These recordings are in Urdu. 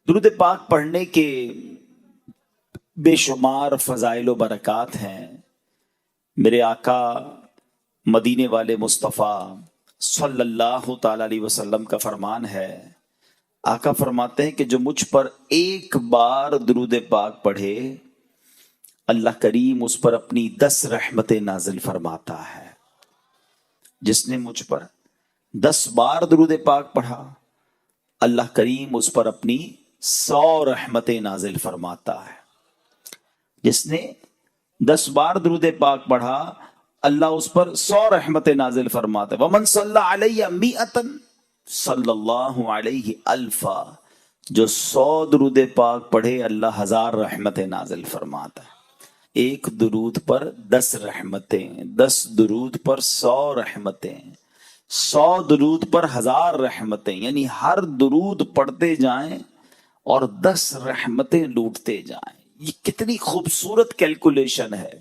درود پاک پڑھنے کے بے شمار فضائل و برکات ہیں۔ میرے آقا مدینے والے مصطفیٰ صلی اللہ تعالی علیہ وسلم کا فرمان ہے، آقا فرماتے ہیں کہ جو مجھ پر ایک بار درود پاک پڑھے اللہ کریم اس پر اپنی 10 رحمتیں نازل فرماتا ہے۔ جس نے مجھ پر 10 بار درود پاک پڑھا اللہ کریم اس پر اپنی 100 رحمتیں نازل فرماتا ہے۔ جس نے 10 بار درود پاک پڑھا اللہ اس پر 100 رحمتیں نازل فرماتا ہے۔ ومن صلی علیہ 100 صلی اللہ علیہ الفا، جو 100 درود پاک پڑھے اللہ 1000 رحمتیں نازل فرماتا ہے۔ ایک درود پر 10 رحمتیں، 10 درود پر 100 رحمتیں، 100 درود پر 1000 رحمتیں، یعنی ہر درود پڑھتے جائیں اور 10 رحمتیں لوٹتے جائیں۔ یہ کتنی خوبصورت کیلکولیشن ہے،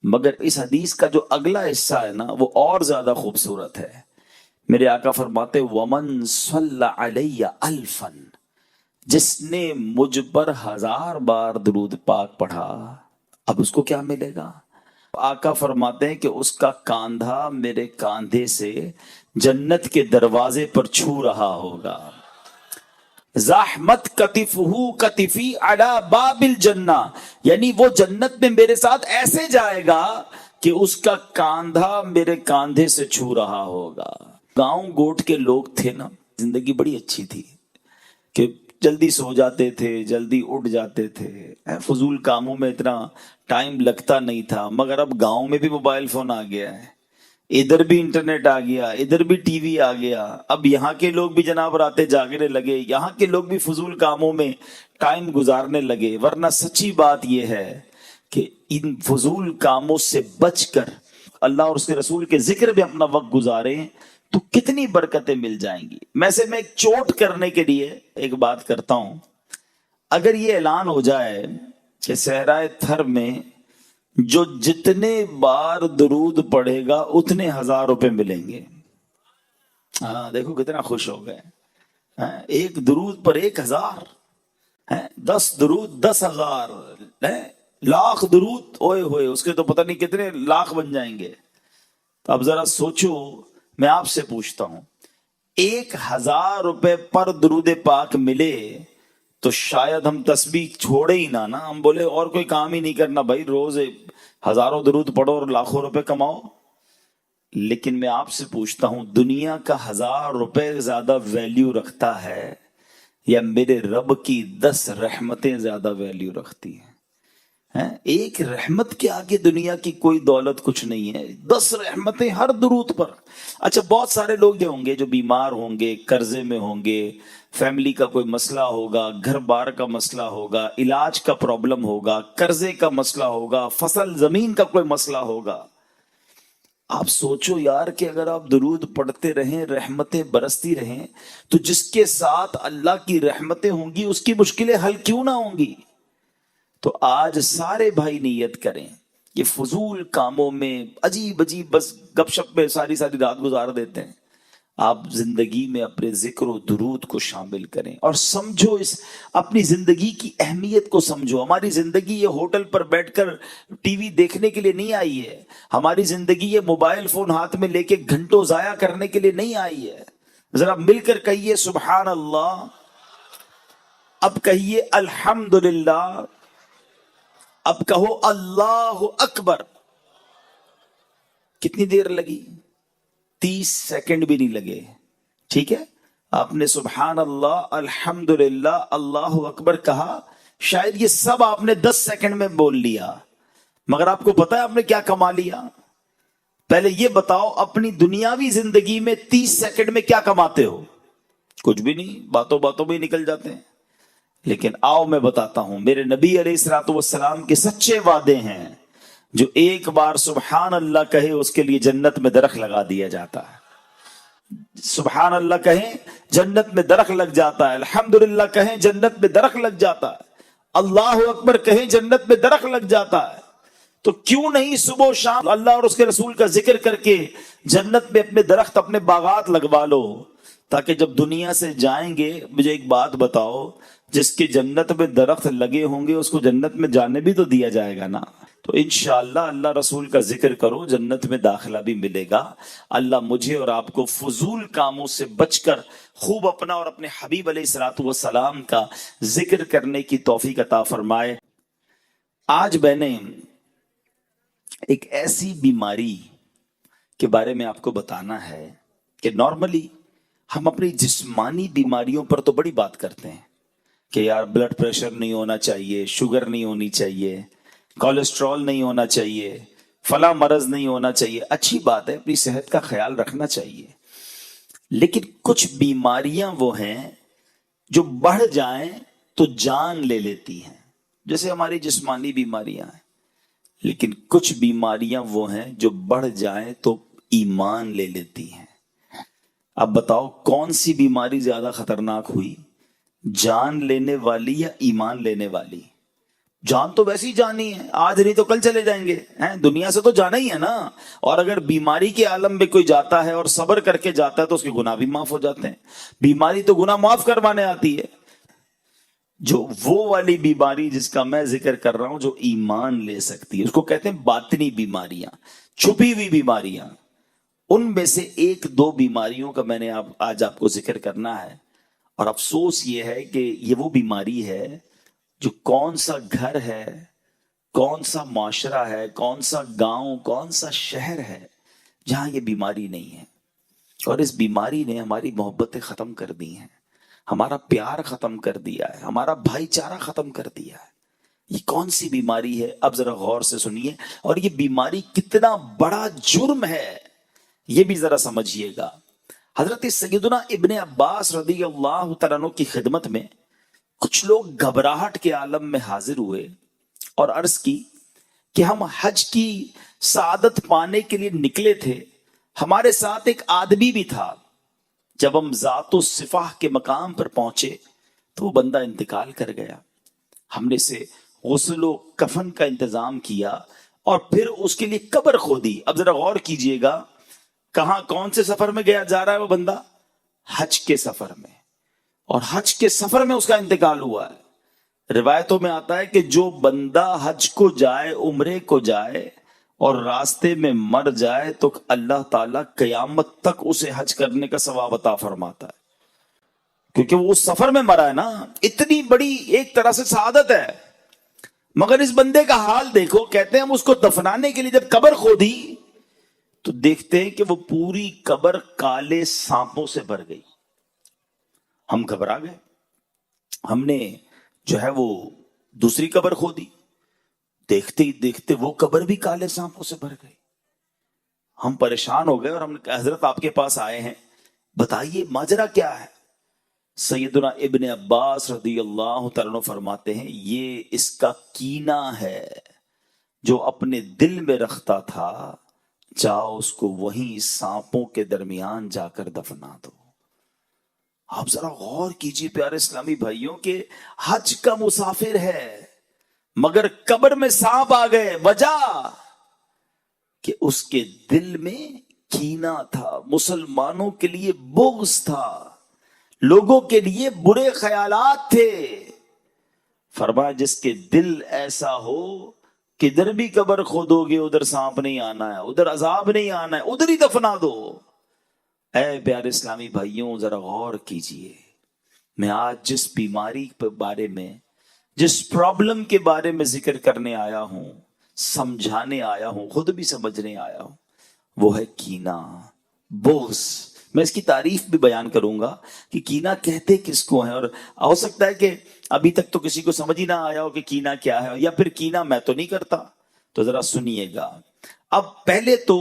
مگر اس حدیث کا جو اگلا حصہ ہے نا وہ اور زیادہ خوبصورت ہے۔ میرے آقا فرماتے ومن صلی علیہ الفا، جس نے مجھ پر 1000 بار درود پاک پڑھا اب اس کو کیا ملے گا؟ آقا فرماتے ہیں کہ اس کا کاندھا میرے کاندھے سے جنت کے دروازے پر چھو رہا ہوگا۔ زحمت کتفہ کتفی علی باب الجنہ، یعنی وہ جنت میں میرے ساتھ ایسے جائے گا کہ اس کا کاندھا میرے کاندھے سے چھو رہا ہوگا۔ گاؤں گوٹ کے لوگ تھے نا، زندگی بڑی اچھی تھی کہ جلدی سو جاتے تھے، جلدی اٹھ جاتے تھے، فضول کاموں میں اتنا ٹائم لگتا نہیں تھا۔ مگر اب گاؤں میں بھی موبائل فون آ گیا ہے، ادھر بھی انٹرنیٹ آ گیا، ادھر بھی ٹی وی آ گیا۔ اب یہاں کے لوگ بھی جناب راتے جاگنے لگے، یہاں کے لوگ بھی فضول کاموں میں ٹائم گزارنے لگے۔ ورنہ سچی بات یہ ہے کہ ان فضول کاموں سے بچ کر اللہ اور اس کے رسول کے ذکر میں اپنا وقت گزاریں تو کتنی برکتیں مل جائیں گی۔ میں ایک چوٹ کرنے کے لیے ایک بات کرتا ہوں، اگر یہ اعلان ہو جائے کہ صحرائے تھر میں جو جتنے بار درود پڑھے گا اتنے 1000 روپے ملیں گے، ہاں دیکھو کتنا خوش ہو گئے۔ ایک درود پر 1000، 10 درود 10,000، لاکھ درود اوئے ہوئے اس کے تو پتہ نہیں کتنے لاکھ بن جائیں گے۔ تو اب ذرا سوچو، میں آپ سے پوچھتا ہوں 1000 روپے پر درود پاک ملے تو شاید ہم تسبیح چھوڑے ہی نہ ہم بولے اور کوئی کام ہی نہیں کرنا بھائی، روز ہزاروں درود پڑھو اور لاکھوں روپے کماؤ۔ لیکن میں آپ سے پوچھتا ہوں دنیا کا 1000 روپے زیادہ ویلیو رکھتا ہے یا میرے رب کی 10 رحمتیں زیادہ ویلیو رکھتی ہیں؟ ایک رحمت کے آگے دنیا کی کوئی دولت کچھ نہیں ہے، 10 رحمتیں ہر درود پر۔ اچھا بہت سارے لوگ یہ ہوں گے جو بیمار ہوں گے، قرضے میں ہوں گے، فیملی کا کوئی مسئلہ ہوگا، گھر بار کا مسئلہ ہوگا، علاج کا پرابلم ہوگا، قرضے کا مسئلہ ہوگا، فصل زمین کا کوئی مسئلہ ہوگا۔ آپ سوچو یار کہ اگر آپ درود پڑھتے رہیں، رحمتیں برستی رہیں، تو جس کے ساتھ اللہ کی رحمتیں ہوں گی اس کی مشکلیں حل کیوں نہ ہوں گی؟ تو آج سارے بھائی نیت کریں، یہ فضول کاموں میں عجیب عجیب بس گپ شپ میں ساری رات گزار دیتے ہیں۔ آپ زندگی میں اپنے ذکر و درود کو شامل کریں اور سمجھو اس اپنی زندگی کی اہمیت کو سمجھو۔ ہماری زندگی یہ ہوٹل پر بیٹھ کر ٹی وی دیکھنے کے لیے نہیں آئی ہے، ہماری زندگی یہ موبائل فون ہاتھ میں لے کے گھنٹوں ضائع کرنے کے لیے نہیں آئی ہے۔ ذرا مل کر کہیے سبحان اللہ، اب کہیے الحمدللہ، اب کہو اللہ اکبر۔ کتنی دیر لگی؟ 30 سیکنڈ بھی نہیں لگے، ٹھیک ہے؟ آپ نے سبحان اللہ، الحمدللہ، اللہ اکبر کہا، شاید یہ سب آپ نے 10 سیکنڈ میں بول لیا، مگر آپ کو پتا ہے آپ نے کیا کما لیا؟ پہلے یہ بتاؤ اپنی دنیاوی زندگی میں 30 سیکنڈ میں کیا کماتے ہو؟ کچھ بھی نہیں، باتوں باتوں میں نکل جاتے ہیں۔ لیکن آؤ میں بتاتا ہوں، میرے نبی علیہ الصلوۃ والسلام کے سچے وعدے ہیں، جو ایک بار سبحان اللہ کہے اس کے لیے جنت میں درخت لگا دیا جاتا ہے۔ سبحان اللہ کہیں جنت میں درخت لگ جاتا ہے، الحمدللہ کہیں جنت میں درخت لگ جاتا ہے، اللہ اکبر کہیں جنت میں درخت لگ جاتا ہے۔ تو کیوں نہیں صبح و شام اللہ اور اس کے رسول کا ذکر کر کے جنت میں اپنے درخت، اپنے باغات لگوا لو؟ تاکہ جب دنیا سے جائیں گے مجھے ایک بات بتاؤ، جس کے جنت میں درخت لگے ہوں گے اس کو جنت میں جانے بھی تو دیا جائے گا نا۔ تو انشاءاللہ اللہ رسول کا ذکر کرو، جنت میں داخلہ بھی ملے گا۔ اللہ مجھے اور آپ کو فضول کاموں سے بچ کر خوب اپنا اور اپنے حبیب علیہ الصلوۃ والسلام کا ذکر کرنے کی توفیق عطا فرمائے۔ آج میں نے ایک ایسی بیماری کے بارے میں آپ کو بتانا ہے کہ نارملی ہم اپنی جسمانی بیماریوں پر تو بڑی بات کرتے ہیں کہ یار بلڈ پریشر نہیں ہونا چاہیے، شوگر نہیں ہونی چاہیے، کولیسٹرول نہیں ہونا چاہیے، فلاں مرض نہیں ہونا چاہیے۔ اچھی بات ہے، اپنی صحت کا خیال رکھنا چاہیے، لیکن کچھ بیماریاں وہ ہیں جو بڑھ جائیں تو جان لے لیتی ہیں، جیسے ہماری جسمانی بیماریاں ہیں۔ لیکن کچھ بیماریاں وہ ہیں جو بڑھ جائیں تو ایمان لے لیتی ہیں۔ اب بتاؤ کون سی بیماری زیادہ خطرناک ہوئی، جان لینے والی یا ایمان لینے والی؟ جان تو ویسی جانی ہے، آج نہیں تو کل چلے جائیں گے، دنیا سے تو جانا ہی ہے نا۔ اور اگر بیماری کے عالم میں کوئی جاتا ہے اور صبر کر کے جاتا ہے تو اس کے گناہ بھی معاف ہو جاتے ہیں۔ بیماری تو گناہ معاف کروانے آتی ہے۔ جو وہ والی بیماری جس کا میں ذکر کر رہا ہوں جو ایمان لے سکتی ہے، اس کو کہتے ہیں باطنی بیماریاں، چھپی ہوئی بیماریاں۔ ان میں سے ایک دو بیماریوں کا میں نے آج آپ کو ذکر کرنا ہے، اور افسوس یہ ہے کہ یہ وہ بیماری ہے جو کون سا گھر ہے، کون سا معاشرہ ہے، کون سا گاؤں، کون سا شہر ہے جہاں یہ بیماری نہیں ہے۔ اور اس بیماری نے ہماری محبتیں ختم کر دی ہیں، ہمارا پیار ختم کر دیا ہے، ہمارا بھائی چارہ ختم کر دیا ہے۔ یہ کون سی بیماری ہے؟ اب ذرا غور سے سنیے، اور یہ بیماری کتنا بڑا جرم ہے یہ بھی ذرا سمجھیے گا۔ حضرت سیدنا ابن عباس رضی اللہ تعالیٰ عنہ کی خدمت میں کچھ لوگ گھبراہٹ کے عالم میں حاضر ہوئے اور عرض کی کہ ہم حج کی سعادت پانے کے لیے نکلے تھے، ہمارے ساتھ ایک آدمی بھی تھا، جب ہم ذات و صفاح کے مقام پر پہنچے تو وہ بندہ انتقال کر گیا۔ ہم نے اسے غسل و کفن کا انتظام کیا اور پھر اس کے لیے قبر کھودی۔ اب ذرا غور کیجئے گا، کہاں کون سے سفر میں گیا جا رہا ہے وہ بندہ؟ حج کے سفر میں، اور حج کے سفر میں اس کا انتقال ہوا ہے۔ روایتوں میں آتا ہے کہ جو بندہ حج کو جائے، عمرے کو جائے اور راستے میں مر جائے تو اللہ تعالیٰ قیامت تک اسے حج کرنے کا ثواب عطا فرماتا ہے، کیونکہ وہ اس سفر میں مرا ہے نا۔ اتنی بڑی ایک طرح سے سعادت ہے، مگر اس بندے کا حال دیکھو۔ کہتے ہیں ہم اس کو دفنانے کے لیے جب قبر کھودی تو دیکھتے ہیں کہ وہ پوری قبر کالے سانپوں سے بھر گئی۔ ہم گھبرا گئے، ہم نے جو ہے وہ دوسری قبر کھودی، دیکھتے ہی دیکھتے وہ قبر بھی کالے سانپوں سے بھر گئی۔ ہم پریشان ہو گئے اور ہم نے کہا حضرت آپ کے پاس آئے ہیں، بتائیے ماجرا کیا ہے؟ سیدنا ابن عباس رضی اللہ تعالیٰ عنہ فرماتے ہیں یہ اس کا کینہ ہے جو اپنے دل میں رکھتا تھا، جاؤ اس کو وہیں سانپوں کے درمیان جا کر دفنا دو۔ آپ ذرا غور کیجیے پیارے اسلامی بھائیوں کہ حج کا مسافر ہے مگر قبر میں سانپ آ گئے، وجہ کہ اس کے دل میں کینہ تھا، مسلمانوں کے لیے بغض تھا، لوگوں کے لیے برے خیالات تھے۔ فرمایا جس کے دل ایسا ہو کدھر بھی قبر کھودو گے ادھر سانپ نہیں آنا ہے، ادھر عذاب نہیں آنا ہے، ادھر ہی دفنا دو۔ اے پیارے اسلامی بھائیوں ذرا غور کیجئے، میں آج جس بیماری کے بارے میں، جس پرابلم کے بارے میں ذکر کرنے آیا ہوں، سمجھانے آیا ہوں، خود بھی سمجھنے آیا ہوں، وہ ہے کینہ، بغض۔ میں اس کی تعریف بھی بیان کروں گا کہ کینہ کہتے کس کو ہیں، اور ہو سکتا ہے کہ ابھی تک تو کسی کو سمجھ ہی نہ آیا ہو کہ کینہ کیا ہے، یا پھر کینہ میں تو نہیں کرتا۔ تو ذرا سنیے گا۔ اب پہلے تو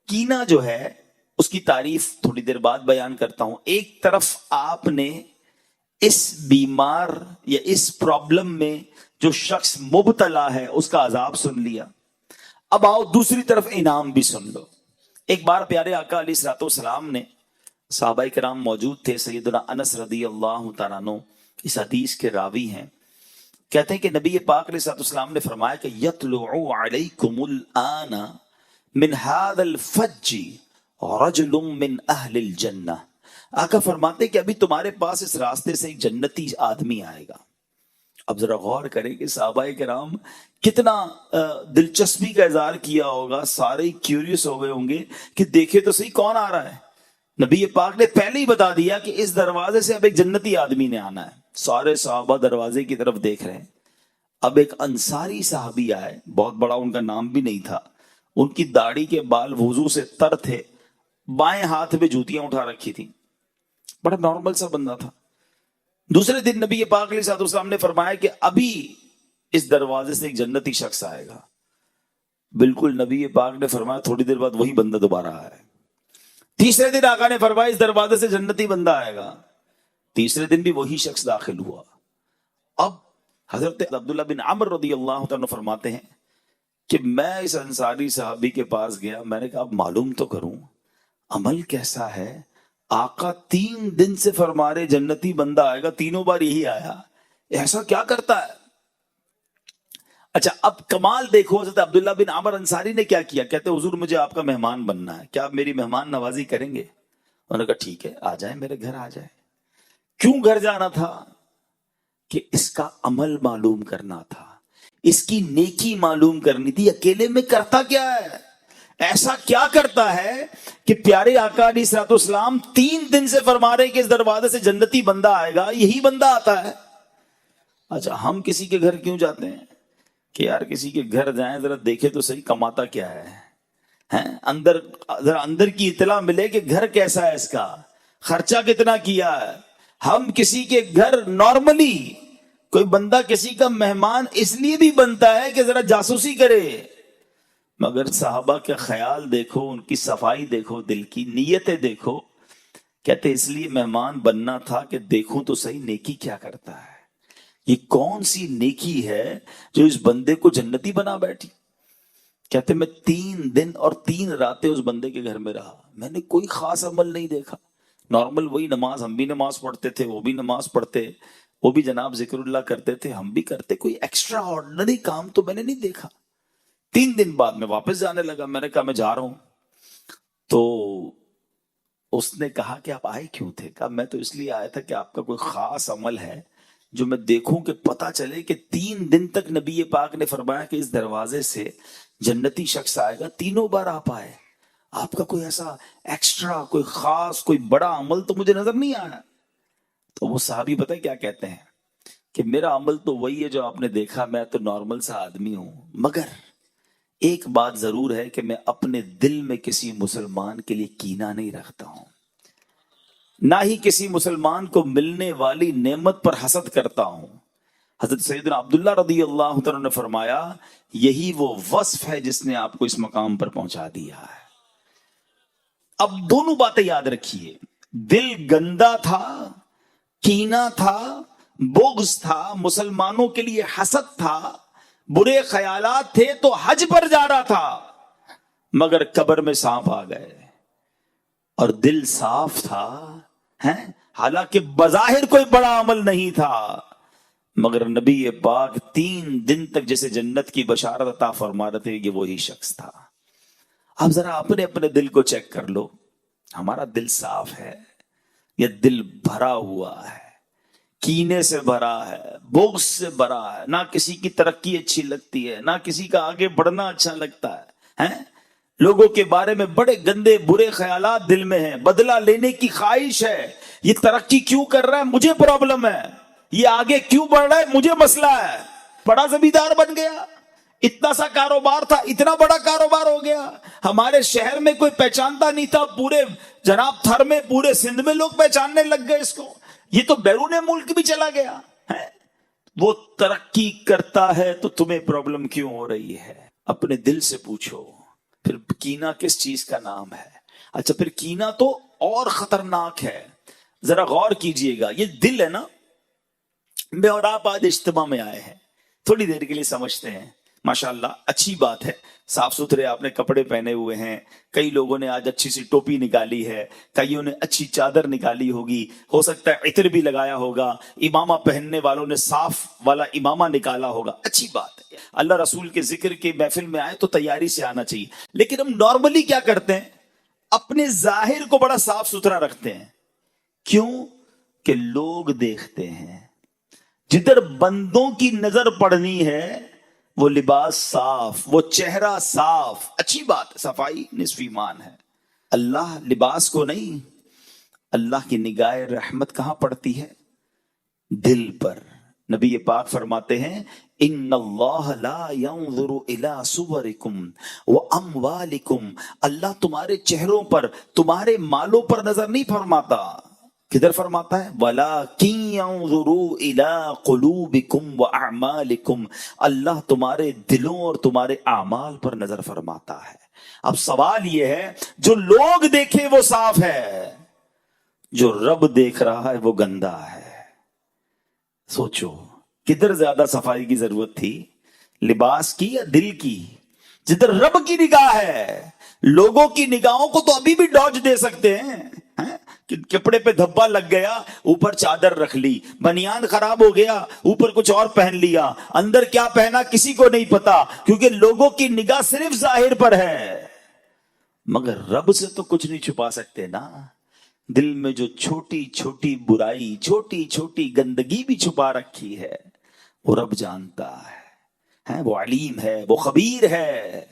کینہ جو ہے اس کی تعریف تھوڑی دیر بعد بیان کرتا ہوں۔ ایک طرف آپ نے اس بیمار یا اس پرابلم میں جو شخص مبتلا ہے اس کا عذاب سن لیا، اب آؤ دوسری طرف انعام بھی سن لو۔ ایک بار پیارے آقا علیہ الصلوۃ والسلام نے، صحابہ کرام موجود تھے، سیدنا انس رضی اللہ تعالیٰ عنہ اس حدیث کے راوی ہیں، کہتے ہیں کہ نبی پاک علیہ الصلوۃ والسلام نے فرمایا کہ یطلع علیکم الآن من هذا الفج رجل من اہل الجنہ، آقا فرماتے کہ ابھی تمہارے پاس اس راستے سے ایک جنتی آدمی آئے گا. اب ذرا غور کریں کہ صحابہ کرام کتنا دلچسپی کا اظہار کیا ہوگا. سارے کیوریس ہو گئے ہوں گے کہ دیکھے تو صحیح کون آ رہا ہے. نبی پاک نے پہلے ہی بتا دیا کہ اس دروازے سے اب ایک جنتی آدمی نے آنا ہے. سارے صحابہ دروازے کی طرف دیکھ رہے ہیں. اب ایک انصاری صحابی آئے, بہت بڑا, ان کا نام بھی نہیں تھا. ان کی داڑھی کے بال وضو سے تر تھے, بائیں ہاتھ میں جوتیاں اٹھا رکھی تھی, بڑا نارمل سا بندہ تھا. دوسرے دن نبی پاک علیہ الصلوۃ والسلام نے فرمایا کہ ابھی اس دروازے سے ایک جنتی شخص آئے گا. بالکل نبی پاک نے فرمایا تھوڑی دیر بعد وہی بندہ دوبارہ آیا. تیسرے دن آقا نے فرمایا اس دروازے سے جنتی بندہ آئے گا. تیسرے دن بھی وہی شخص داخل ہوا. اب حضرت عبداللہ بن عمر رضی اللہ عنہ فرماتے ہیں کہ میں اس انصاری صحابی کے پاس گیا. میں نے کہا اب معلوم تو کروں عمل کیسا ہے. آقا 3 دن سے فرما رہے جنتی بندہ آئے گا, تینوں بار یہی آیا, ایسا کیا کرتا ہے. اچھا اب کمال دیکھو, حضرت عبداللہ بن عمر انصاری نے کیا کیا. کہتے حضور مجھے آپ کا مہمان بننا ہے, کیا آپ میری مہمان نوازی کریں گے. انہوں نے کہا ٹھیک ہے, آ جائیں میرے گھر آ جائیں. کیوں گھر جانا تھا؟ کہ اس کا عمل معلوم کرنا تھا, اس کی نیکی معلوم کرنی تھی. اکیلے میں کرتا کیا ہے, ایسا کیا کرتا ہے کہ پیارے آقا علیہ الصلوۃ والسلام 3 دن سے فرما رہے کہ اس دروازے سے جنتی بندہ آئے گا, یہی بندہ آتا ہے. اچھا ہم کسی کے گھر کیوں جاتے ہیں کہ یار کسی کے گھر جائیں ذرا دیکھے تو صحیح کماتا کیا ہے, اندر ذرا اندر کی اطلاع ملے کہ گھر کیسا ہے, اس کا خرچہ کتنا کیا ہے. ہم کسی کے گھر نارملی کوئی بندہ کسی کا مہمان اس لیے بھی بنتا ہے کہ ذرا جاسوسی کرے, مگر صحابہ کا خیال دیکھو, ان کی صفائی دیکھو, دل کی نیتیں دیکھو. کہتے اس لیے مہمان بننا تھا کہ دیکھوں تو صحیح نیکی کیا کرتا ہے, یہ کون سی نیکی ہے جو اس بندے کو جنتی بنا بیٹھی. کہتے میں 3 دن اور 3 راتیں اس بندے کے گھر میں رہا, میں نے کوئی خاص عمل نہیں دیکھا. نارمل وہی نماز, ہم بھی نماز پڑھتے تھے, وہ بھی نماز پڑھتے, وہ بھی جناب ذکر اللہ کرتے تھے, ہم بھی کرتے. کوئی ایکسٹرا آرڈنری کام تو میں نے نہیں دیکھا. 3 دن بعد میں واپس جانے لگا. میں نے کہا میں جا رہا ہوں. تو اس نے کہا کہ آپ آئے کیوں تھے. کہا میں تو اس لیے آیا تھا کہ آپ کا کوئی خاص عمل ہے جو میں دیکھوں کہ پتا چلے کہ 3 دن تک نبی پاک نے فرمایا کہ اس دروازے سے جنتی شخص آئے گا, تینوں بار آپ آئے, آپ کا کوئی ایسا ایکسٹرا کوئی خاص کوئی بڑا عمل تو مجھے نظر نہیں آیا. تو وہ صحابی پتہ کیا کہتے ہیں کہ میرا عمل تو وہی ہے جو آپ نے دیکھا, میں تو نارمل سا آدمی ہوں, مگر ایک بات ضرور ہے کہ میں اپنے دل میں کسی مسلمان کے لیے کینہ نہیں رکھتا ہوں, نہ ہی کسی مسلمان کو ملنے والی نعمت پر حسد کرتا ہوں. حضرت سیدنا عبداللہ رضی اللہ عنہ نے فرمایا یہی وہ وصف ہے جس نے آپ کو اس مقام پر پہنچا دیا ہے. اب دونوں باتیں یاد رکھیے, دل گندا تھا, کینہ تھا, بغض تھا, مسلمانوں کے لیے حسد تھا, برے خیالات تھے, تو حج پر جا رہا تھا مگر قبر میں سانپ آ گئے. اور دل صاف تھا, حالانکہ بظاہر کوئی بڑا عمل نہیں تھا, مگر نبی پاک 3 دن تک جیسے جنت کی بشارت عطا فرما رہے تھے, یہ وہی شخص تھا. اب ذرا اپنے اپنے دل کو چیک کر لو, ہمارا دل صاف ہے یا دل بھرا ہوا ہے, کینے سے بھرا ہے, بغض سے بھرا ہے, نہ کسی کی ترقی اچھی لگتی ہے, نہ کسی کا آگے بڑھنا اچھا لگتا ہے, لوگوں کے بارے میں بڑے گندے برے خیالات دل میں ہیں, بدلہ لینے کی خواہش ہے, یہ ترقی کیوں کر رہا ہے مجھے پرابلم ہے, یہ آگے کیوں بڑھ رہا ہے مجھے مسئلہ ہے. بڑا زمیندار بن گیا, اتنا سا کاروبار تھا, اتنا بڑا کاروبار ہو گیا, ہمارے شہر میں کوئی پہچانتا نہیں تھا, پورے جناب تھر میں پورے سندھ میں لوگ پہچاننے لگ گئے اس کو, یہ تو بیرون ملک بھی چلا گیا ہے. وہ ترقی کرتا ہے تو تمہیں پرابلم کیوں ہو رہی ہے, اپنے دل سے پوچھو. پھر کینہ کس چیز کا نام ہے؟ اچھا پھر کینہ تو اور خطرناک ہے, ذرا غور کیجئے گا. یہ دل ہے نا, میں اور آپ آج اجتماع میں آئے ہیں, تھوڑی دیر کے لیے سمجھتے ہیں, ماشاءاللہ اچھی بات ہے, صاف ستھرے آپ نے کپڑے پہنے ہوئے ہیں, کئی لوگوں نے آج اچھی سی ٹوپی نکالی ہے, کئیوں نے اچھی چادر نکالی ہوگی, ہو سکتا ہے عطر بھی لگایا ہوگا, امامہ پہننے والوں نے صاف والا امامہ نکالا ہوگا, اچھی بات ہے. اللہ رسول کے ذکر کے محفل میں آئے تو تیاری سے آنا چاہیے. لیکن ہم نارملی کیا کرتے ہیں, اپنے ظاہر کو بڑا صاف ستھرا رکھتے ہیں, کیوں کہ لوگ دیکھتے ہیں. جدھر بندوں کی نظر پڑنی ہے وہ لباس صاف، وہ چہرہ صاف، اچھی بات، صفائی نصف ایمان ہے. اللہ لباس کو نہیں، اللہ کی نگاہ رحمت کہاں پڑتی ہے؟ دل پر. نبی پاک فرماتے ہیں ان اللہ لا ينظر الى صورکم واموالکم، اللہ تمہارے چہروں پر، تمہارے مالوں پر نظر نہیں فرماتا. کدھر فرماتا ہے؟ وَلَكِنْ يَنْظُرُوا إِلَىٰ قُلُوبِكُمْ وَأَعْمَالِكُمْ، اللہ تمہارے دلوں اور تمہارے اعمال پر نظر فرماتا ہے. اب سوال یہ ہے جو لوگ دیکھیں وہ صاف ہے، جو رب دیکھ رہا ہے وہ گندا ہے. سوچو کدھر زیادہ صفائی کی ضرورت تھی، لباس کی یا دل کی؟ جدھر رب کی نگاہ ہے. لوگوں کی نگاہوں کو تو ابھی بھی ڈاج دے سکتے ہیں، کپڑے پہ دھبا لگ گیا اوپر چادر رکھ لی، بنیان خراب ہو گیا اوپر کچھ اور پہن لیا، اندر کیا پہنا کسی کو نہیں پتا، کیونکہ لوگوں کی نگاہ صرف ظاہر پر ہے. مگر رب سے تو کچھ نہیں چھپا سکتے نا. دل میں جو چھوٹی چھوٹی برائی، چھوٹی چھوٹی گندگی بھی چھپا رکھی ہے وہ رب جانتا ہے، وہ علیم ہے، وہ خبیر ہے.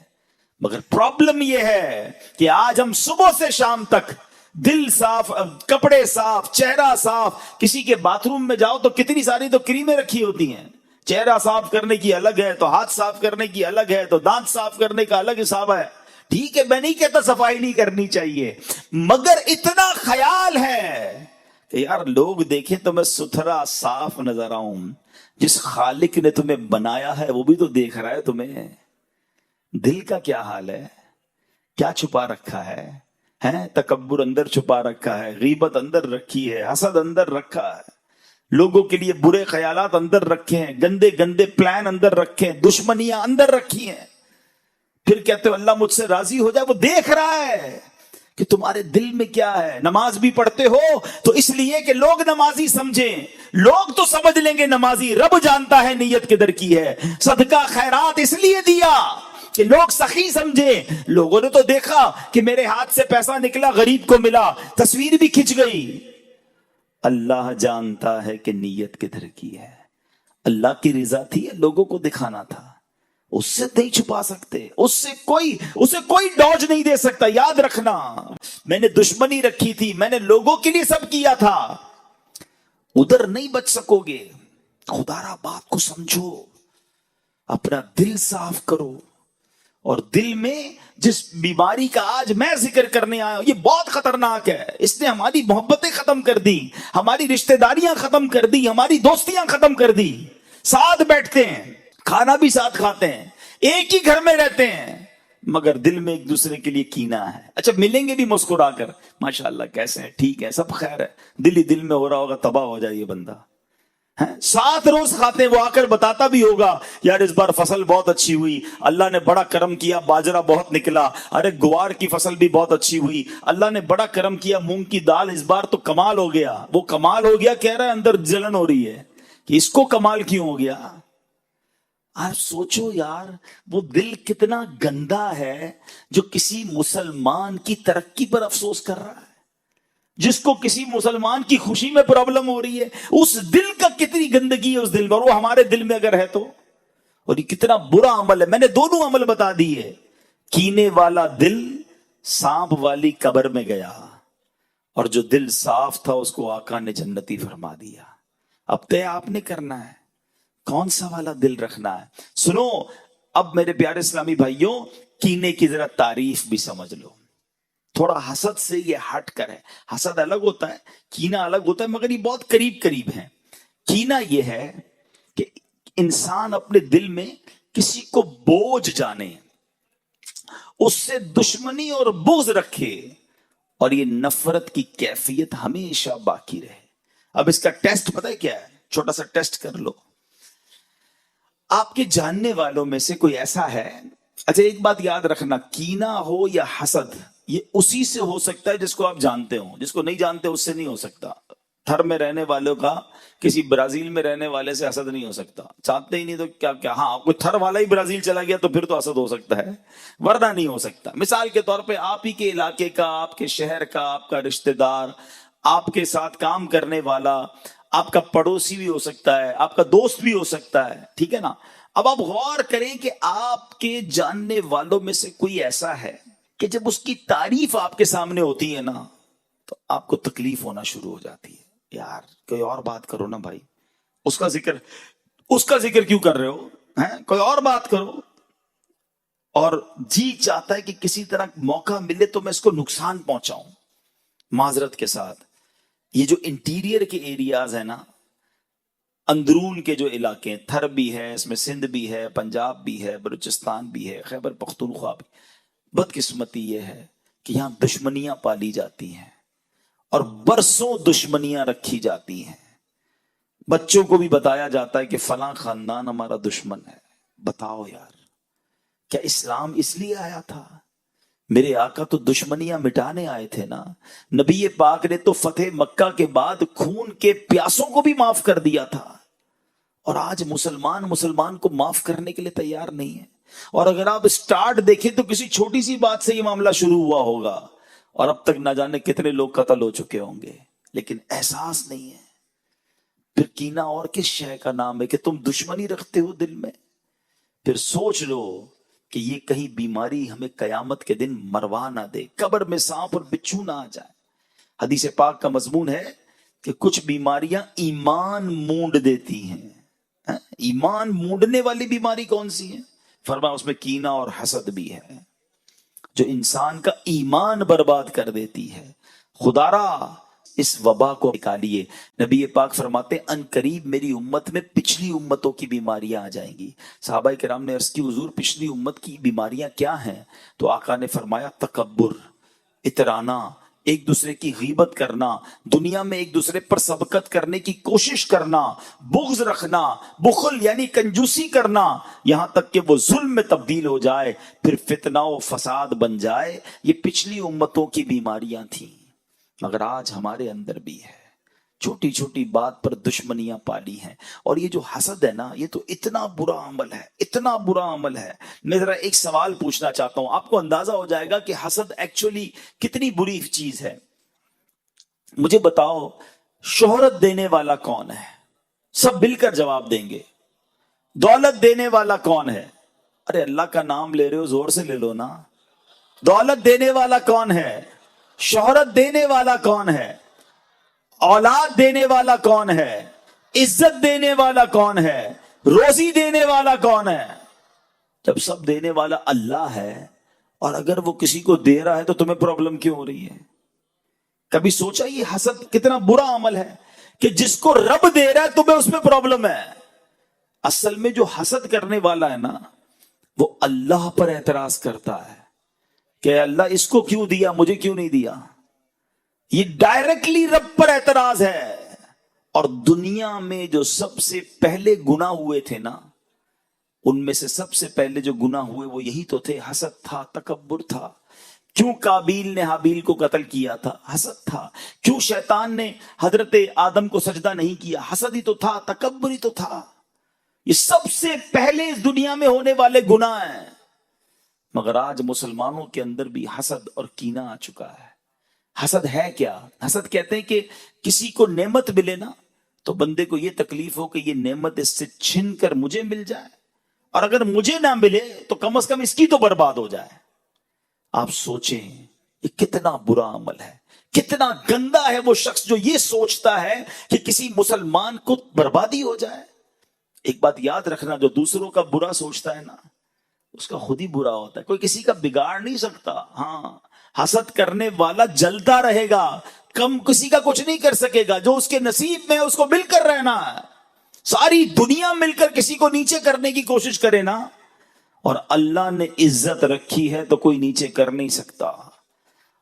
مگر پرابلم یہ ہے کہ آج ہم صبح سے شام تک دل صاف، کپڑے صاف، چہرہ صاف. کسی کے باتھ روم میں جاؤ تو کتنی ساری تو کریمیں رکھی ہوتی ہیں. چہرہ صاف کرنے کی الگ ہے، تو ہاتھ صاف کرنے کی الگ ہے، تو دانت صاف کرنے کا الگ حساب ہے. ٹھیک ہے، میں نہیں کہتا صفائی نہیں کرنی چاہیے، مگر اتنا خیال ہے کہ یار لوگ دیکھیں تو میں ستھرا صاف نظر آؤں. جس خالق نے تمہیں بنایا ہے وہ بھی تو دیکھ رہا ہے تمہیں. دل کا کیا حال ہے؟ کیا چھپا رکھا ہے؟ تکبر اندر چھپا رکھا ہے، غیبت اندر رکھی ہے، حسد اندر رکھا ہے، لوگوں کے لیے برے خیالات اندر رکھے ہیں، گندے گندے پلان اندر رکھے ہیں، دشمنیاں اندر رکھی ہیں. پھر کہتے ہو اللہ مجھ سے راضی ہو جائے. وہ دیکھ رہا ہے کہ تمہارے دل میں کیا ہے. نماز بھی پڑھتے ہو تو اس لیے کہ لوگ نمازی سمجھیں. لوگ تو سمجھ لیں گے نمازی، رب جانتا ہے نیت کدھر کی ہے. صدقہ خیرات اس لیے دیا کہ لوگ سخی سمجھے. لوگوں نے تو دیکھا کہ میرے ہاتھ سے پیسہ نکلا، غریب کو ملا، تصویر بھی کھنچ گئی. اللہ جانتا ہے کہ نیت کدھر کی ہے. اللہ کی رضا تھی یا لوگوں کو دکھانا تھا؟ اس سے نہیں چھپا سکتے، اسے کوئی ڈوج نہیں دے سکتا. یاد رکھنا، میں نے دشمنی رکھی تھی، میں نے لوگوں کے لیے سب کیا تھا، ادھر نہیں بچ سکو گے. خدا را بات کو سمجھو، اپنا دل صاف کرو. اور دل میں جس بیماری کا آج میں ذکر کرنے آیا ہوں یہ بہت خطرناک ہے. اس نے ہماری محبتیں ختم کر دی، ہماری رشتہ داریاں ختم کر دی، ہماری دوستیاں ختم کر دی. ساتھ بیٹھتے ہیں، کھانا بھی ساتھ کھاتے ہیں، ایک ہی گھر میں رہتے ہیں، مگر دل میں ایک دوسرے کے لیے کینہ ہے. اچھا ملیں گے بھی مسکرا کر، ماشاءاللہ کیسے ہیں، ٹھیک ہے، سب خیر ہے. دل ہی دل میں ہو رہا ہوگا تباہ ہو جائے یہ بندہ. ساتھ روز کھاتے ہیں، وہ آ کر بتاتا بھی ہوگا یار اس بار فصل بہت اچھی ہوئی، اللہ نے بڑا کرم کیا، باجرہ بہت نکلا، ارے گوار کی فصل بھی بہت اچھی ہوئی، اللہ نے بڑا کرم کیا، مونگ کی دال اس بار تو کمال ہو گیا. وہ کمال ہو گیا کہہ رہا ہے، اندر جلن ہو رہی ہے کہ اس کو کمال کیوں ہو گیا. آپ سوچو یار وہ دل کتنا گندا ہے جو کسی مسلمان کی ترقی پر افسوس کر رہا ہے، جس کو کسی مسلمان کی خوشی میں پرابلم ہو رہی ہے. اس دل کا کتنی گندگی ہے اس دل میں، اور وہ ہمارے دل میں اگر ہے تو. اور یہ کتنا برا عمل ہے. میں نے دونوں عمل بتا دیے. کینے والا دل سانپ والی قبر میں گیا، اور جو دل صاف تھا اس کو آقا نے جنتی فرما دیا. اب طے آپ نے کرنا ہے کون سا والا دل رکھنا ہے. سنو اب میرے پیارے اسلامی بھائیوں، کینے کی ذرا تعریف بھی سمجھ لو. تھوڑا حسد سے یہ ہٹ کر ہے. حسد الگ ہوتا ہے، کینہ الگ ہوتا ہے، مگر یہ بہت قریب قریب ہیں. کینہ یہ ہے کہ انسان اپنے دل میں کسی کو بوجھ جانے، اس سے دشمنی اور بغض رکھے، اور یہ نفرت کی کیفیت ہمیشہ باقی رہے. اب اس کا ٹیسٹ پتہ ہے کیا ہے؟ چھوٹا سا ٹیسٹ کر لو. آپ کے جاننے والوں میں سے کوئی ایسا ہے، اچھا ایک بات یاد رکھنا، کینہ ہو یا حسد یہ اسی سے ہو سکتا ہے جس کو آپ جانتے ہو. جس کو نہیں جانتے اس سے نہیں ہو سکتا. تھر میں رہنے والوں کا کسی برازیل میں رہنے والے سے حسد نہیں ہو سکتا. چاہتے ہی نہیں تو کیا ہاں کوئی تھر والا ہی برازیل چلا گیا تو پھر تو حسد ہو سکتا ہے، ورنہ نہیں ہو سکتا. مثال کے طور پہ آپ ہی کے علاقے کا، آپ کے شہر کا، آپ کا رشتہ دار آپ کے ساتھ کام کرنے والا آپ کا پڑوسی بھی ہو سکتا ہے, آپ کا دوست بھی ہو سکتا ہے, ٹھیک ہے نا. اب آپ غور کریں کہ آپ کے جاننے والوں میں سے کوئی ایسا ہے کہ جب اس کی تعریف آپ کے سامنے ہوتی ہے نا تو آپ کو تکلیف ہونا شروع ہو جاتی ہے, یار کوئی اور بات کرو نا بھائی, اس کا ذکر کیوں کر رہے ہو, کوئی اور بات کرو. اور جی چاہتا ہے کہ کسی طرح موقع ملے تو میں اس کو نقصان پہنچاؤں. معذرت کے ساتھ یہ جو انٹیریئر کے ایریاز ہیں نا, اندرون کے جو علاقے ہیں, تھر بھی ہے اس میں, سندھ بھی ہے, پنجاب بھی ہے, بلوچستان بھی ہے, خیبر پختونخوا بھی, بدقسمتی یہ ہے کہ یہاں دشمنیاں پالی جاتی ہیں اور برسوں دشمنیاں رکھی جاتی ہیں. بچوں کو بھی بتایا جاتا ہے کہ فلاں خاندان ہمارا دشمن ہے. بتاؤ یار, کیا اسلام اس لیے آیا تھا؟ میرے آقا تو دشمنیاں مٹانے آئے تھے نا. نبی پاک نے تو فتح مکہ کے بعد خون کے پیاسوں کو بھی معاف کر دیا تھا, اور آج مسلمان کو معاف کرنے کے لیے تیار نہیں ہے. اور اگر آپ سٹارٹ دیکھیں تو کسی چھوٹی سی بات سے یہ معاملہ شروع ہوا ہوگا اور اب تک نہ جانے کتنے لوگ قتل ہو چکے ہوں گے, لیکن احساس نہیں ہے. پھر کینہ اور کس شے کا نام ہے کہ تم دشمنی رکھتے ہو دل میں؟ پھر سوچ لو کہ یہ کہیں بیماری ہمیں قیامت کے دن مروا نہ دے, قبر میں سانپ اور بچھو نہ آ جائے. حدیث پاک کا مضمون ہے کہ کچھ بیماریاں ایمان مونڈ دیتی ہیں. ایمان مونڈنے والی بیماری کون سی ہے؟ فرمایا اس میں کینہ اور حسد بھی ہے, جو انسان کا ایمان برباد کر دیتی ہے. خدارا اس وبا کو نکالیے. نبی پاک فرماتے ہیں ان قریب میری امت میں پچھلی امتوں کی بیماریاں آ جائیں گی. صحابہ کرام نے عرض کی حضور پچھلی امت کی بیماریاں کیا ہیں؟ تو آقا نے فرمایا تکبر, اترانا, ایک دوسرے کی غیبت کرنا, دنیا میں ایک دوسرے پر سبقت کرنے کی کوشش کرنا, بغض رکھنا, بخل یعنی کنجوسی کرنا, یہاں تک کہ وہ ظلم میں تبدیل ہو جائے, پھر فتنہ و فساد بن جائے. یہ پچھلی امتوں کی بیماریاں تھیں, مگر آج ہمارے اندر بھی ہے. چھوٹی چھوٹی بات پر دشمنیاں پالی ہیں. اور یہ جو حسد ہے نا, یہ تو اتنا برا عمل ہے, اتنا برا عمل ہے. میں ذرا ایک سوال پوچھنا چاہتا ہوں, آپ کو اندازہ ہو جائے گا کہ حسد ایکچولی کتنی بری چیز ہے. مجھے بتاؤ شہرت دینے والا کون ہے؟ سب مل کر جواب دیں گے. دولت دینے والا کون ہے؟ ارے اللہ کا نام لے رہے ہو, زور سے لے لو نا. دولت دینے والا کون ہے؟ شہرت دینے والا کون ہے؟ اولاد دینے والا کون ہے؟ عزت دینے والا کون ہے؟ روزی دینے والا کون ہے؟ جب سب دینے والا اللہ ہے, اور اگر وہ کسی کو دے رہا ہے تو تمہیں پرابلم کیوں ہو رہی ہے؟ کبھی سوچا یہ حسد کتنا برا عمل ہے کہ جس کو رب دے رہا ہے تمہیں اس میں پرابلم ہے. اصل میں جو حسد کرنے والا ہے نا, وہ اللہ پر اعتراض کرتا ہے کہ اللہ اس کو کیوں دیا, مجھے کیوں نہیں دیا. یہ ڈائریکٹلی رب پر اعتراض ہے. اور دنیا میں جو سب سے پہلے گناہ ہوئے تھے نا, ان میں سے سب سے پہلے جو گناہ ہوئے وہ یہی تو تھے, حسد تھا, تکبر تھا. کیوں قابیل نے حابیل کو قتل کیا تھا؟ حسد تھا. کیوں شیطان نے حضرت آدم کو سجدہ نہیں کیا؟ حسد ہی تو تھا, تکبر ہی تو تھا. یہ سب سے پہلے اس دنیا میں ہونے والے گناہ ہیں. مگر آج مسلمانوں کے اندر بھی حسد اور کینہ آ چکا ہے. حسد ہے کیا؟ حسد کہتے ہیں کہ کسی کو نعمت ملے نا تو بندے کو یہ تکلیف ہو کہ یہ نعمت اس سے چھن کر مجھے مل جائے, اور اگر مجھے نہ ملے تو کم از کم اس کی تو برباد ہو جائے. آپ سوچیں یہ کتنا برا عمل ہے, کتنا گندا ہے وہ شخص جو یہ سوچتا ہے کہ کسی مسلمان کو بربادی ہو جائے. ایک بات یاد رکھنا, جو دوسروں کا برا سوچتا ہے نا اس کا خود ہی برا ہوتا ہے, کوئی کسی کا بگاڑ نہیں سکتا. ہاں, حسد کرنے والا جلتا رہے گا, کم کسی کا کچھ نہیں کر سکے گا. جو اس کے نصیب میں اس کو مل کر رہنا ہے. ساری دنیا مل کر کسی کو نیچے کرنے کی کوشش کرے نا, اور اللہ نے عزت رکھی ہے تو کوئی نیچے کر نہیں سکتا.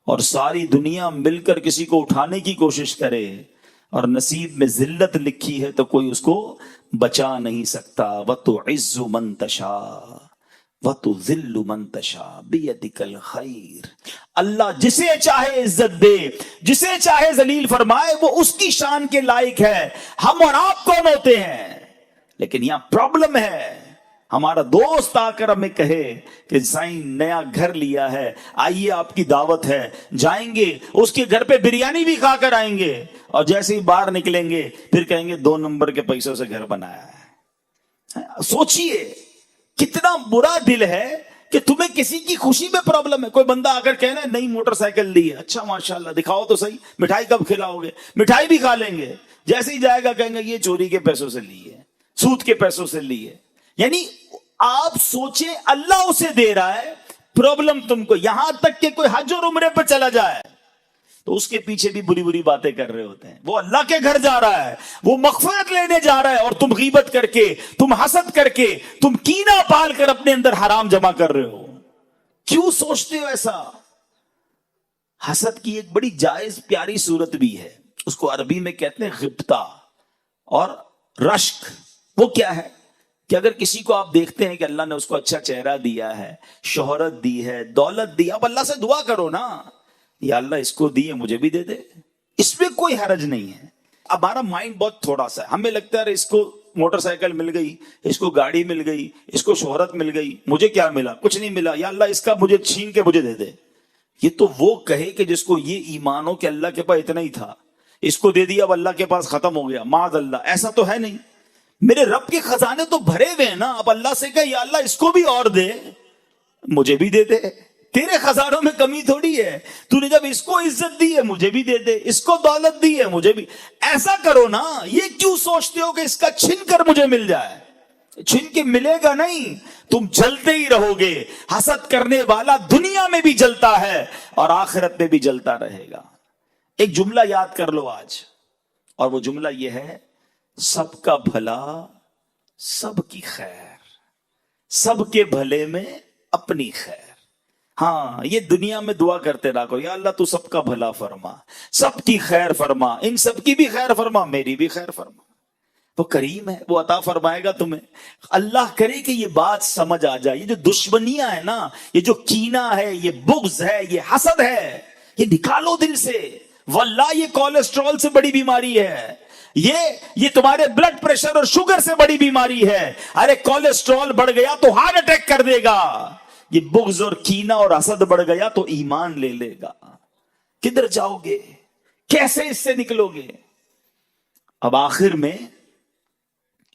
اور ساری دنیا مل کر کسی کو اٹھانے کی کوشش کرے اور نصیب میں ذلت لکھی ہے تو کوئی اس کو بچا نہیں سکتا. وَتُعِزُّ مَن تَشَاءُ وَتُذِلُّ مَن تَشَاءُ بِيَدِكَ الْخَيْرُ. اللہ جسے چاہے عزت دے, جسے چاہے ذلیل فرمائے, وہ اس کی شان کے لائق ہے. ہم اور آپ کون ہوتے ہیں؟ لیکن یہاں پرابلم ہے ہمارا دوست آ کر ہمیں کہے کہ سائیں نیا گھر لیا ہے، آئیے آپ کی دعوت ہے، جائیں گے اس کے گھر پہ بریانی بھی کھا کر آئیں گے، اور جیسے ہی باہر نکلیں گے پھر کہیں گے 2 نمبر کے پیسوں سے گھر بنایا ہے۔ سوچئے کتنا برا دل ہے کہ تمہیں کسی کی خوشی میں پرابلم ہے۔ کوئی بندہ آ کر کہنا ہے نئی موٹر سائیکل لی ہے، اچھا ماشاءاللہ دکھاؤ تو صحیح، مٹھائی کب کھلاؤ گے؟ مٹھائی بھی کھا لیں گے، جیسے ہی جائے گا کہیں گے یہ چوری کے پیسوں سے لی ہے، سود کے پیسوں سے لی ہے۔ یعنی آپ سوچیں اللہ اسے دے رہا ہے، پرابلم تم کو، یہاں تک کہ کوئی حج اور عمرے پہ چلا جائے تو اس کے پیچھے بھی بری بری باتیں کر رہے ہوتے ہیں۔ وہ اللہ کے گھر جا رہا ہے، وہ مغفرت لینے جا رہا ہے، اور تم غیبت کر کے، تم حسد کر کے، تم کینہ پال کر اپنے اندر حرام جمع کر رہے ہو۔ کیوں سوچتے ہو ایسا؟ حسد کی ایک بڑی جائز پیاری صورت بھی ہے، اس کو عربی میں کہتے ہیں غبطہ اور رشک۔ وہ کیا ہے کہ اگر کسی کو آپ دیکھتے ہیں کہ اللہ نے اس کو اچھا چہرہ دیا ہے، شہرت دی ہے، دولت دی، اب اللہ سے دعا کرو نا، یا اللہ اس کو دی ہے مجھے بھی دے دے، اس میں کوئی حرج نہیں ہے۔ ہمارا مائنڈ بہت تھوڑا سا ہے، ہمیں لگتا ہے اس کو موٹر سائیکل مل گئی، اس کو گاڑی مل گئی، اس کو شہرت مل گئی، مجھے کیا ملا؟ کچھ نہیں ملا، یا اللہ اس کا مجھے چھین کے مجھے دے دے۔ یہ تو وہ کہے کہ جس کو یہ ایمان ہو کہ اللہ کے پاس اتنا ہی تھا، اس کو دے دیا اب اللہ کے پاس ختم ہو گیا، معاذ اللہ، ایسا تو ہے نہیں۔ میرے رب کے خزانے تو بھرے ہوئے ہیں نا، اب اللہ سے کہ یا اللہ اس کو بھی اور دے، مجھے بھی دے دے، تیرے خزانوں میں کمی تھوڑی ہے، تو نے جب اس کو عزت دی ہے مجھے بھی دے دے، اس کو دولت دی ہے مجھے بھی، ایسا کرو نا۔ یہ کیوں سوچتے ہو کہ اس کا چھن کر مجھے مل جائے؟ چھن کے ملے گا نہیں، تم جلتے ہی رہو گے۔ حسد کرنے والا دنیا میں بھی جلتا ہے اور آخرت میں بھی جلتا رہے گا۔ ایک جملہ یاد کر لو آج، اور وہ جملہ یہ ہے، سب کا بھلا سب کی خیر، سب کے بھلے میں اپنی خیر۔ ہاں، یہ دنیا میں دعا کرتے رہو، یا اللہ تو سب کا بھلا فرما، سب کی خیر فرما، ان سب کی بھی خیر فرما، میری بھی خیر فرما۔ وہ کریم ہے، وہ عطا فرمائے گا تمہیں۔ اللہ کرے کہ یہ بات سمجھ آ جائے، یہ جو دشمنیاں ہیں نا، یہ جو کینہ ہے، یہ بغض ہے، یہ حسد ہے، یہ نکالو دل سے۔ واللہ یہ کولیسٹرول سے بڑی بیماری ہے، یہ تمہارے بلڈ پریشر اور شوگر سے بڑی بیماری ہے۔ ارے کولیسٹرول بڑھ گیا تو ہارٹ اٹیک کر دے گا، یہ بغض اور کینہ اور حسد بڑھ گیا تو ایمان لے لے گا۔ کدھر جاؤ گے؟ کیسے اس سے نکلو گے؟ اب آخر میں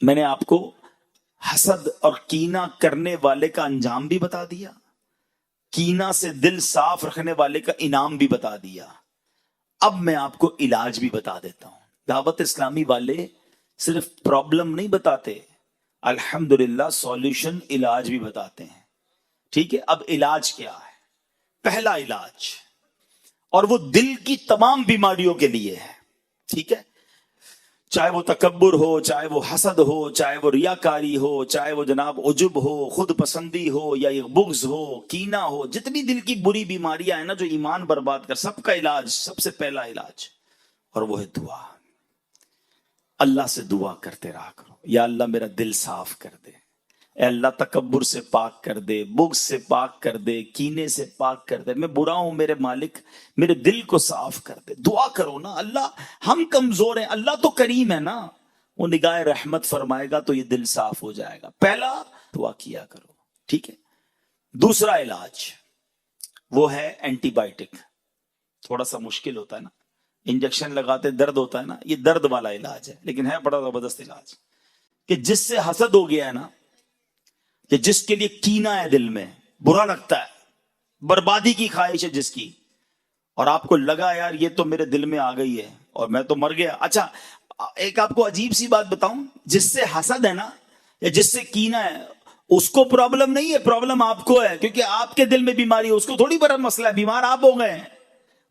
نے آپ کو حسد اور کینہ کرنے والے کا انجام بھی بتا دیا، کینہ سے دل صاف رکھنے والے کا انعام بھی بتا دیا۔ اب میں آپ کو علاج بھی بتا دیتا ہوں۔ دعوت اسلامی والے صرف پرابلم نہیں بتاتے، الحمدللہ سولوشن، علاج بھی بتاتے ہیں۔ ٹھیک ہے، اب علاج کیا ہے؟ پہلا علاج، اور وہ دل کی تمام بیماریوں کے لیے ہے، ٹھیک ہے، چاہے وہ تکبر ہو، چاہے وہ حسد ہو، چاہے وہ ریاکاری ہو، چاہے وہ جناب عجب ہو، خود پسندی ہو، یا یہ بغض ہو، کینہ ہو، جتنی دل کی بری بیماریاں ہیں نا جو ایمان برباد کر، سب کا علاج، سب سے پہلا علاج، اور وہ ہے دعا۔ اللہ سے دعا کرتے رہا کرو، یا اللہ میرا دل صاف کر دے، اے اللہ تکبر سے پاک کر دے، بغض سے پاک کر دے، کینے سے پاک کر دے، میں برا ہوں میرے مالک، میرے دل کو صاف کر دے۔ دعا کرو نا، اللہ ہم کمزور ہیں، اللہ تو کریم ہے نا، وہ نگاہ رحمت فرمائے گا تو یہ دل صاف ہو جائے گا۔ پہلا دعا کیا کرو، ٹھیک ہے۔ دوسرا علاج وہ ہے اینٹی بائیوٹک، تھوڑا سا مشکل ہوتا ہے نا، انجیکشن لگاتے درد ہوتا ہے نا، یہ درد والا علاج ہے، لیکن ہے بڑا زبردست علاج، کہ جس سے حسد ہو گیا ہے نا، کہ جس کے لیے کینہ ہے دل میں، برا لگتا ہے، بربادی کی خواہش ہے جس کی، اور آپ کو لگا یار یہ تو میرے دل میں آ گئی ہے اور میں تو مر گیا۔ اچھا ایک آپ کو عجیب سی بات بتاؤں، جس سے حسد ہے نا یا جس سے کینہ ہے، اس کو پرابلم نہیں ہے، پرابلم آپ کو ہے، کیونکہ آپ کے دل میں بیماری ہے، اس کو تھوڑی بڑا مسئلہ ہے، بیمار آپ ہو گئے ہیں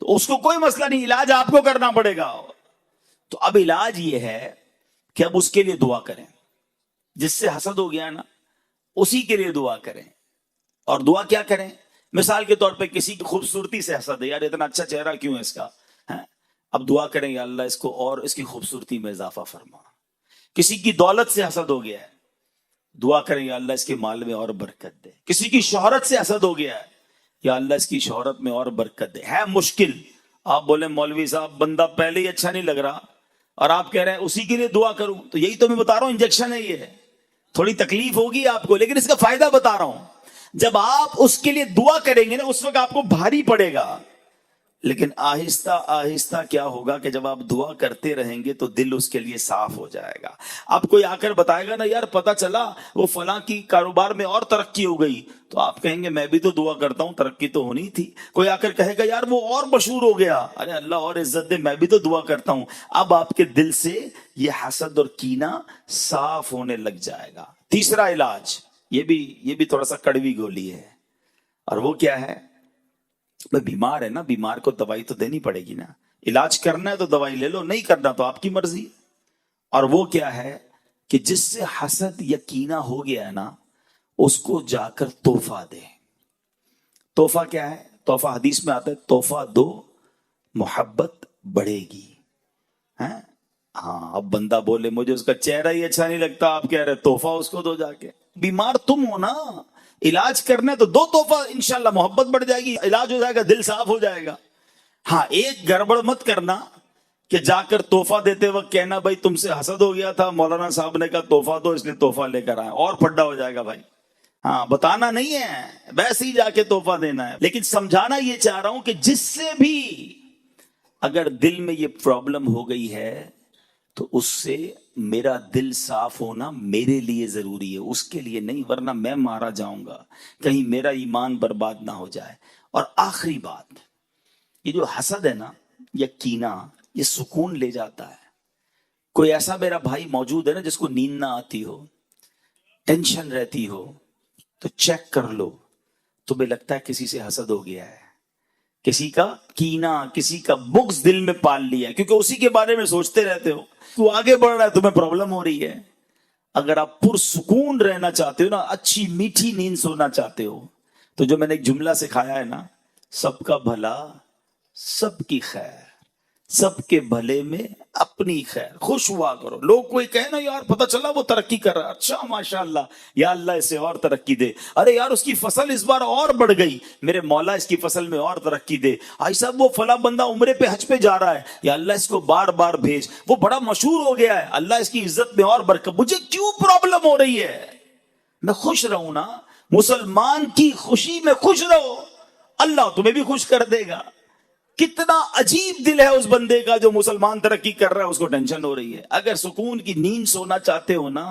تو اس کو کوئی مسئلہ نہیں، علاج آپ کو کرنا پڑے گا۔ تو اب علاج یہ ہے کہ اب اس کے لیے دعا کریں، جس سے حسد ہو گیا نا اسی کے لیے دعا کریں۔ اور دعا کیا کریں؟ مثال کے طور پہ کسی کی خوبصورتی سے حسد ہے، یار اتنا اچھا چہرہ کیوں ہے اس کا، اب دعا کریں یا اللہ اس کو اور اس کی خوبصورتی میں اضافہ فرما۔ کسی کی دولت سے حسد ہو گیا ہے، دعا کریں یا اللہ اس کے مال میں اور برکت دے۔ کسی کی شہرت سے حسد ہو گیا ہے، یا اللہ اس کی شہرت میں اور برکت دے۔ ہے مشکل، آپ بولیں مولوی صاحب بندہ پہلے ہی اچھا نہیں لگ رہا اور آپ کہہ رہے ہیں اسی کے لیے دعا کروں، تو یہی تو میں بتا رہا ہوں، انجیکشن ہے یہ، تھوڑی تکلیف ہوگی آپ کو، لیکن اس کا فائدہ بتا رہا ہوں، جب آپ اس کے لیے دعا کریں گے نا اس وقت آپ کو بھاری پڑے گا، لیکن آہستہ آہستہ کیا ہوگا کہ جب آپ دعا کرتے رہیں گے تو دل اس کے لیے صاف ہو جائے گا۔ آپ کوئی آ کر بتائے گا نا یار پتا چلا وہ فلاں کی کاروبار میں اور ترقی ہو گئی، تو آپ کہیں گے میں بھی تو دعا کرتا ہوں، ترقی تو ہونی تھی۔ کوئی آ کر کہے گا یار وہ اور مشہور ہو گیا، ارے اللہ اور عزت دے، میں بھی تو دعا کرتا ہوں۔ اب آپ کے دل سے یہ حسد اور کینہ صاف ہونے لگ جائے گا۔ تیسرا علاج، یہ بھی تھوڑا سا کڑوی گولی ہے، اور وہ کیا ہے؟ بیمار ہے نا، بیمار کو دوائی تو دینی پڑے گی نا، علاج کرنا ہے تو دوائی لے لو، نہیں کرنا تو آپ کی مرضی۔ اور وہ کیا ہے کہ جس سے حسد یا کینہ ہو گیا ہے نا، اس کو جا کر تحفہ دے۔ تحفہ کیا ہے؟ تحفہ حدیث میں آتا ہے تحفہ دو محبت بڑھے گی۔ ہاں اب بندہ بولے مجھے اس کا چہرہ ہی اچھا نہیں لگتا، آپ کہہ رہے تحفہ اس کو دو جا کے۔ بیمار تم ہو نا، علاج کرنا ہے تو دو تحفہ، انشاءاللہ محبت بڑھ جائے گی، علاج ہو جائے گا، دل صاف ہو جائے گا۔ ہاں ایک گڑبڑ مت کرنا کہ جا کر تحفہ دیتے وقت کہنا بھائی تم سے حسد ہو گیا تھا، مولانا صاحب نے کہا تحفہ دو اس لیے تحفہ لے کر آئے، اور پھڈا ہو جائے گا بھائی۔ ہاں بتانا نہیں ہے، ویسے ہی جا کے تحفہ دینا ہے، لیکن سمجھانا یہ چاہ رہا ہوں کہ جس سے بھی اگر دل میں یہ پرابلم ہو گئی ہے تو اس سے میرا دل صاف ہونا میرے لیے ضروری ہے، اس کے لیے نہیں، ورنہ میں مارا جاؤں گا، کہیں میرا ایمان برباد نہ ہو جائے۔ اور آخری بات، یہ جو حسد ہے نا یا کینہ، یہ سکون لے جاتا ہے۔ کوئی ایسا میرا بھائی موجود ہے نا جس کو نیند نہ آتی ہو، ٹینشن رہتی ہو، تو چیک کر لو، تمہیں لگتا ہے کسی سے حسد ہو گیا ہے، کسی کا کینہ، کسی کا بغض دل میں پال لیا ہے، کیونکہ اسی کے بارے میں سوچتے رہتے ہو، تو آگے بڑھ رہا ہے، تمہیں پرابلم ہو رہی ہے۔ اگر آپ پرسکون رہنا چاہتے ہو نا، اچھی میٹھی نیند سونا چاہتے ہو، تو جو میں نے ایک جملہ سکھایا ہے نا، سب کا بھلا سب کی خیر، سب کے بھلے میں اپنی خیر، خوش ہوا کرو۔ لوگ کوئی کہے نا یار پتہ چلا وہ ترقی کر رہا ہے، اچھا ماشاءاللہ، یا اللہ اسے اور ترقی دے، ارے یار اس کی فصل اس بار اور بڑھ گئی، میرے مولا اس کی فصل میں اور ترقی دے، آئی صاحب وہ فلاں بندہ عمرے پہ حج پہ جا رہا ہے، یا اللہ اس کو بار بار بھیج، وہ بڑا مشہور ہو گیا ہے، اللہ اس کی عزت میں اور برکت۔ مجھے کیوں پرابلم ہو رہی ہے؟ میں خوش رہوں نا، مسلمان کی خوشی میں خوش رہو، اللہ تمہیں بھی خوش کر دے گا۔ کتنا عجیب دل ہے اس بندے کا جو مسلمان ترقی کر رہا ہے، اس کو ٹینشن ہو رہی ہے۔ اگر سکون کی نیند سونا چاہتے ہو نا،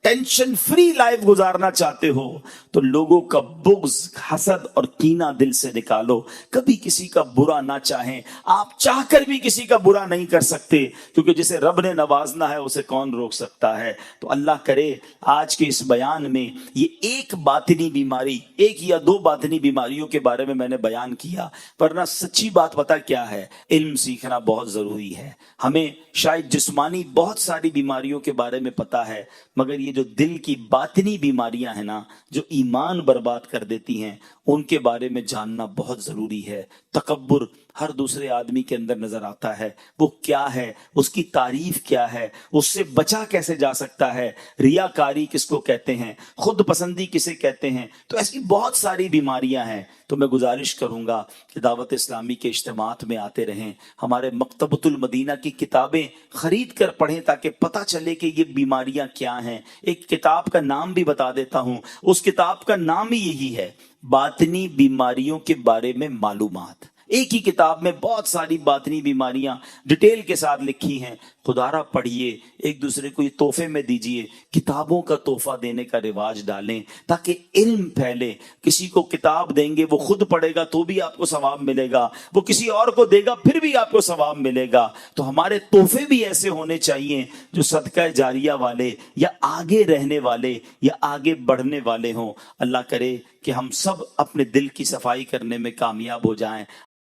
ٹینشن فری لائف گزارنا چاہتے ہو، تو لوگوں کا بغض، حسد اور کینہ دل سے نکالو۔ کبھی کسی کا برا نہ چاہیں، آپ چاہ کر بھی کسی کا برا نہیں کر سکتے، کیونکہ جسے رب نے نوازنا ہے اسے کون روک سکتا ہے۔ تو اللہ کرے آج کے اس بیان میں یہ ایک باطنی بیماری، ایک یا دو باطنی بیماریوں کے بارے میں میں نے بیان کیا، ورنہ سچی بات پتہ کیا ہے، علم سیکھنا بہت ضروری ہے۔ ہمیں شاید جسمانی بہت ساری بیماریوں کے بارے میں پتہ ہے، مگر یہ جو دل کی باطنی بیماریاں ہیں نا، جو ایمان برباد کر دیتی ہیں، ان کے بارے میں جاننا بہت ضروری ہے۔ تکبر ہر دوسرے آدمی کے اندر نظر آتا ہے، وہ کیا ہے، اس کی تعریف کیا ہے، اس سے بچا کیسے جا سکتا ہے، ریاکاری کس کو کہتے ہیں، خود پسندی کسے کہتے ہیں، تو ایسی بہت ساری بیماریاں ہیں۔ تو میں گزارش کروں گا کہ دعوت اسلامی کے اجتماعات میں آتے رہیں، ہمارے مکتبۃ المدینہ کی کتابیں خرید کر پڑھیں تاکہ پتہ چلے کہ یہ بیماریاں کیا ہیں۔ ایک کتاب کا نام بھی بتا دیتا ہوں، اس کتاب کا نام ہی یہی ہے، باطنی بیماریوں کے بارے میں معلومات۔ ایک ہی کتاب میں بہت ساری باطنی بیماریاں ڈیٹیل کے ساتھ لکھی ہیں۔ خدارہ پڑھیے، ایک دوسرے کو یہ تحفے میں دیجیے، کتابوں کا تحفہ دینے کا رواج ڈالیں تاکہ علم پھیلے۔ کسی کو کتاب دیں گے، وہ خود پڑھے گا تو بھی آپ کو ثواب ملے گا، وہ کسی اور کو دے گا پھر بھی آپ کو ثواب ملے گا۔ تو ہمارے تحفے بھی ایسے ہونے چاہیے جو صدقہ جاریہ والے، یا آگے رہنے والے، یا آگے بڑھنے والے ہوں۔ اللہ کرے کہ ہم سب اپنے دل کی صفائی کرنے میں کامیاب ہو جائیں۔